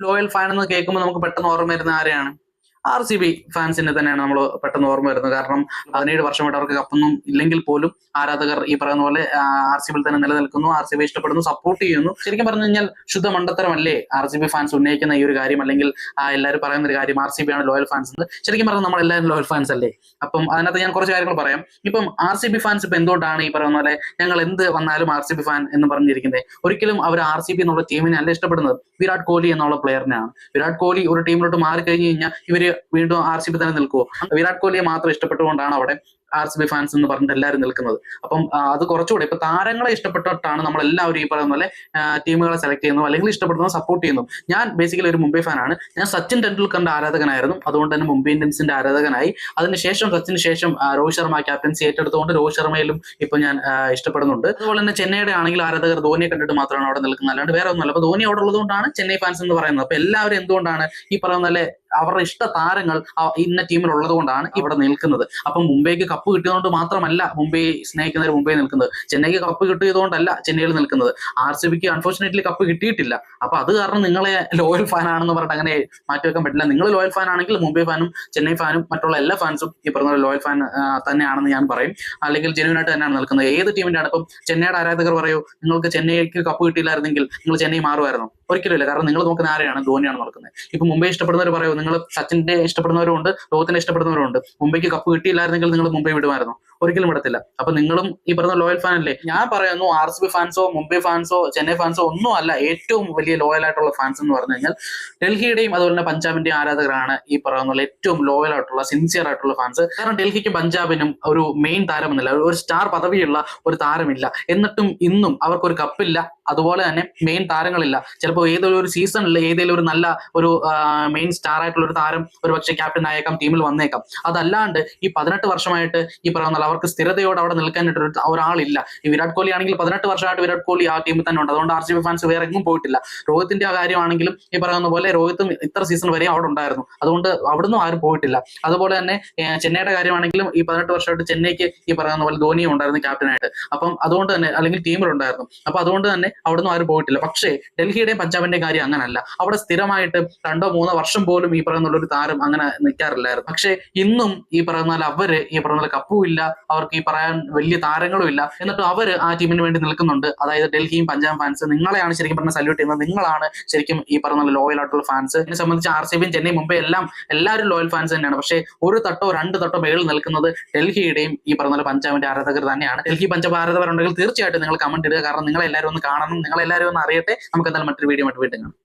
ലോയൽ fan എന്ന് കേൾക്കുമ്പോൾ നമുക്ക് പെട്ടെന്ന് ഓർമ്മ വരുന്ന ആരെയാണ്? RCB ഫാൻസിനെ തന്നെയാണ് നമ്മൾ പെട്ടെന്ന് ഓർമ്മ വരുന്നത്. കാരണം 17 വർഷമായിട്ട് അവർക്ക് കപ്പൊന്നും ഇല്ലെങ്കിൽ പോലും ആരാധകർ ഈ പറയുന്ന പോലെ RCB തന്നെ നിലനിൽക്കുന്നു, RCB ഇഷ്ടപ്പെടുന്നു, സപ്പോർട്ട് ചെയ്യുന്നു. ശരിക്കും പറഞ്ഞു കഴിഞ്ഞാൽ ശുദ്ധ മണ്ടത്തരമല്ലേ RCB ഫാൻസ് ഉന്നയിക്കുന്ന ഈ ഒരു കാര്യം, അല്ലെങ്കിൽ എല്ലാവരും പറയുന്ന ഒരു കാര്യം RCB ആണ് ലോയൽ ഫാൻസ് എന്ന്? ശരിക്കും പറഞ്ഞാൽ നമ്മൾ എല്ലാവരും ലോയൽ ഫാൻസ് അല്ലേ? അപ്പം അതിനകത്ത് ഞാൻ കുറച്ച് കാര്യങ്ങൾ പറയാം. ഇപ്പം RCB ഫാൻസ് ഇപ്പൊ എന്തുകൊണ്ടാണ് ഈ പറയുന്ന പോലെ ഞങ്ങൾ എന്ത് വന്നാലും RCB ഫാൻ എന്ന് പറഞ്ഞിരിക്കുന്നത്? ഒരിക്കലും അവർ RCB എന്നുള്ള ടീമിനെ അല്ല ഇഷ്ടപ്പെടുന്നത്, വിരാട് കോഹ്ലി എന്നുള്ള പ്ലെയറിനെയാണ്. വിരാട് കോഹ്ലി ഒരു ടീമിലോട്ട് മാറി കഴിഞ്ഞു കഴിഞ്ഞാൽ ഇവര് വീണ്ടും RCB തന്നെ നിൽക്കുമോ? വിരാട് കോഹ്ലിയെ മാത്രം ഇഷ്ടപ്പെട്ടുകൊണ്ടാണ് അവിടെ RCB ഫാൻസ് എന്ന് പറഞ്ഞിട്ട് എല്ലാവരും നിൽക്കുന്നത്. അപ്പം അത് കുറച്ചുകൂടെ ഇപ്പൊ താരങ്ങളെ ഇഷ്ടപ്പെട്ടിട്ടാണ് നമ്മൾ എല്ലാവരും ഈ പറയുന്ന പോലെ ടീമുകളെ സെലക്ട് ചെയ്യുന്നു, അല്ലെങ്കിൽ ഇഷ്ടപ്പെടുന്നു, സപ്പോർട്ട് ചെയ്യുന്നു. ഞാൻ ബേസിക്കലി ഒരു മുംബൈ ഫാനാണ്. ഞാൻ സച്ചിൻ ടെണ്ടുൽക്കറിന്റെ ആരാധകനായിരുന്നു, അതുകൊണ്ട് തന്നെ മുംബൈ ഇന്ത്യൻസിന്റെ ആരാധകനായി. അതിനുശേഷം സച്ചിന് ശേഷം രോഹിത് ശർമ്മ ക്യാപ്റ്റൻസി ഏറ്റെടുത്തുകൊണ്ട് രോഹിത് ശർമ്മയിലും ഇപ്പൊ ഞാൻ ഇഷ്ടപ്പെടുന്നുണ്ട്. അതുപോലെ തന്നെ ചെന്നൈയുടെ ആണെങ്കിൽ ആരാധകർ ധോനിയെ കണ്ടിട്ട് മാത്രമാണ് അവിടെ നിൽക്കുന്നത്, അല്ലാണ്ട് വേറെ ഒന്നുമല്ല. അപ്പൊ ധോനി അവിടെ ഉള്ളതുകൊണ്ടാണ് ചെന്നൈ ഫാൻസ് എന്ന് പറയുന്നത്. അപ്പൊ എല്ലാവരും എന്തുകൊണ്ടാണ് ഈ പറയുന്ന പോലെ അവരുടെ ഇഷ്ട താരങ്ങൾ ഇന്ന ടീമിൽ ഉള്ളത് കൊണ്ടാണ് ഇവിടെ നിൽക്കുന്നത്. അപ്പം മുംബൈക്ക് കപ്പ് കിട്ടിയതുകൊണ്ട് മാത്രമല്ല മുംബൈ സ്നേഹിക്കുന്നവർ മുംബൈ നിൽക്കുന്നത്, ചെന്നൈക്ക് കപ്പ് കിട്ടിയതുകൊണ്ടല്ല ചെന്നൈയിൽ നിൽക്കുന്നത്. RCBക്ക് അൺഫോർച്ചുനേറ്റ്ലി കപ്പ് കിട്ടിയിട്ടില്ല. അപ്പൊ അത് കാരണം നിങ്ങളെ ലോയൽ ഫാൻ ആണെന്ന് പറഞ്ഞിട്ട് അങ്ങനെ മാറ്റിവെക്കാൻ പറ്റില്ല. നിങ്ങൾ ലോയൽ ഫാൻ ആണെങ്കിൽ മുംബൈ ഫാനും ചെന്നൈ ഫാനും മറ്റുള്ള എല്ലാ ഫാൻസും ഈ പറഞ്ഞ ലോയൽ ഫാൻ തന്നെയാണെന്ന് ഞാൻ പറയും, അല്ലെങ്കിൽ ജെന്യൂൻ ആയിട്ട് തന്നെയാണ് നിൽക്കുന്നത്. ഏത് ടീമിന്റെ ആണ്? ഇപ്പം ചെന്നൈയുടെ ആരാധകർ പറയൂ, നിങ്ങൾക്ക് ചെന്നൈക്ക് കപ്പ് കിട്ടിയില്ലായിരുന്നെങ്കിൽ നിങ്ങൾ ചെന്നൈ മാറുമായിരുന്നു? ഒരിക്കലും ഇല്ല. കാരണം നിങ്ങൾ നോക്കുന്ന ആരെയാണ്? ധോനിയാണ് നോക്കുന്നത്. ഇപ്പൊ മുംബൈ ഇഷ്ടപ്പെടുന്നവർ പറയൂ, നിങ്ങൾ സച്ചിന്റെ ഇഷ്ടപ്പെടുന്നവരുണ്ട്, രോഹിത്തിനെ ഇഷ്ടപ്പെടുന്നവരുണ്ട്, മുംബൈക്ക് കപ്പ് കിട്ടിയില്ലായിരുന്നെങ്കിൽ നിങ്ങൾ മുംബൈ വിടുമായിരുന്നു? ഒരിക്കലും വിടത്തില്ല. അപ്പൊ നിങ്ങളും ഈ പറഞ്ഞ ലോയൽ ഫാൻ അല്ലേ? ഞാൻ പറയുന്നു RCB ഫാൻസോ മുംബൈ ഫാൻസോ ചെന്നൈ ഫാൻസോ ഒന്നും അല്ല ഏറ്റവും വലിയ ലോയൽ ആയിട്ടുള്ള ഫാൻസ് എന്ന് പറഞ്ഞു കഴിഞ്ഞാൽ ഡൽഹിയുടെയും അതുപോലെ തന്നെ പഞ്ചാബിന്റെയും ആരാധകരാണ് ഈ പറയുന്ന ഏറ്റവും ലോയൽ ആയിട്ടുള്ള സിൻസിയർ ആയിട്ടുള്ള ഫാൻസ്. കാരണം ഡൽഹിക്കും പഞ്ചാബിനും ഒരു മെയിൻ താരമെന്നില്ല, ഒരു സ്റ്റാർ പദവിയുള്ള ഒരു താരമില്ല, എന്നിട്ടും ഇന്നും അവർക്കൊരു കപ്പില്ല, അതുപോലെ തന്നെ മെയിൻ താരങ്ങളില്ല. ചിലപ്പോൾ ഏതൊരു ഒരു സീസണിൽ ഏതെങ്കിലും ഒരു നല്ല ഒരു മെയിൻ സ്റ്റാർ ആയിട്ടുള്ള ഒരു താരം ഒരു പക്ഷേ ക്യാപ്റ്റൻ ആയേക്കാം, ടീമിൽ വന്നേക്കാം. അതല്ലാണ്ട് ഈ 18 വർഷമായിട്ട് ഈ പറയുന്ന അവർക്ക് സ്ഥിരതയോടെ അവിടെ നിൽക്കാനായിട്ട് ഒരാളില്ല. ഈ വിരാട് കോഹ്ലി ആണെങ്കിൽ 18 വർഷമായിട്ട് വിരാട് കോഹ്ലി ആ ടീമിൽ തന്നെ ഉണ്ട്, അതുകൊണ്ട് RCB ഫാൻസ് വേറെ എങ്ങും പോയിട്ടില്ല. രോഹിത്തിന്റെ ആ കാര്യമാണെങ്കിലും ഈ പറയുന്ന പോലെ രോഹിത്തും ഇത്ര സീസൺ വരെ അവിടെ ഉണ്ടായിരുന്നു, അതുകൊണ്ട് അവിടുന്ന് ആരും പോയിട്ടില്ല. അതുപോലെ തന്നെ ചെന്നൈയുടെ കാര്യമാണെങ്കിലും ഈ 18 വർഷമായിട്ട് ചെന്നൈക്ക് ഈ പറയുന്ന പോലെ ധോനിയും ഉണ്ടായിരുന്നു ക്യാപ്റ്റനായിട്ട്. അപ്പം അതുകൊണ്ട് തന്നെ, അല്ലെങ്കിൽ ടീമിലുണ്ടായിരുന്നു, അപ്പൊ അതുകൊണ്ട് തന്നെ അവിടുന്ന് ആരും പോയിട്ടില്ല. പക്ഷേ ഡൽഹിയുടെയും പഞ്ചാബിന്റെയും കാര്യം അങ്ങനല്ല. അവിടെ സ്ഥിരമായിട്ട് 2-3 വർഷം പോലും ഈ പറയുന്ന ഒരു താരം അങ്ങനെ നിൽക്കാറില്ലായിരുന്നു. പക്ഷേ ഇന്നും ഈ പറയുന്ന അവര് ഈ പറയുന്ന കപ്പും ഇല്ല, അവർക്ക് ഈ പറയാൻ വലിയ താരങ്ങളും ഇല്ല, എന്നിട്ട് അവര് ആ ടീമിന് വേണ്ടി നിൽക്കുന്നുണ്ട്. അതായത് ഡൽഹിയും പഞ്ചാബ് ഫാൻസ് നിങ്ങളെയാണ് ശരിക്കും പറഞ്ഞ സല്യൂട്ട് ചെയ്യുന്നത്, നിങ്ങളാണ് ശരിക്കും ഈ പറയുന്ന ലോയൽ ആയിട്ടുള്ള ഫാൻസ്. ഇതിനെ സംബന്ധിച്ച് RCBയും ചെന്നൈ മുംബൈ എല്ലാവരും ലോയൽ ഫാൻസ് തന്നെയാണ്. പക്ഷേ ഒരു തട്ടോ 2 തട്ടോ മേളിൽ നിൽക്കുന്നത് ഡൽഹിയുടെയും ഈ പറഞ്ഞ പഞ്ചാബിന്റെ ആരാധകർ തന്നെയാണ്. ഡൽഹി പഞ്ചാബ് ആരാധകർ ഉണ്ടെങ്കിൽ തീർച്ചയായിട്ടും നിങ്ങൾ കമന്റ് ഇടുക, കാരണം നിങ്ങളെല്ലാവരും ഒന്ന് കാണണം, നിങ്ങളെല്ലാവരും ഒന്ന് അറിയട്ടെ. നമുക്ക് എന്തായാലും മറ്റൊരു വീഡിയോ ആയിട്ട് വീണ്ടും കാണാം.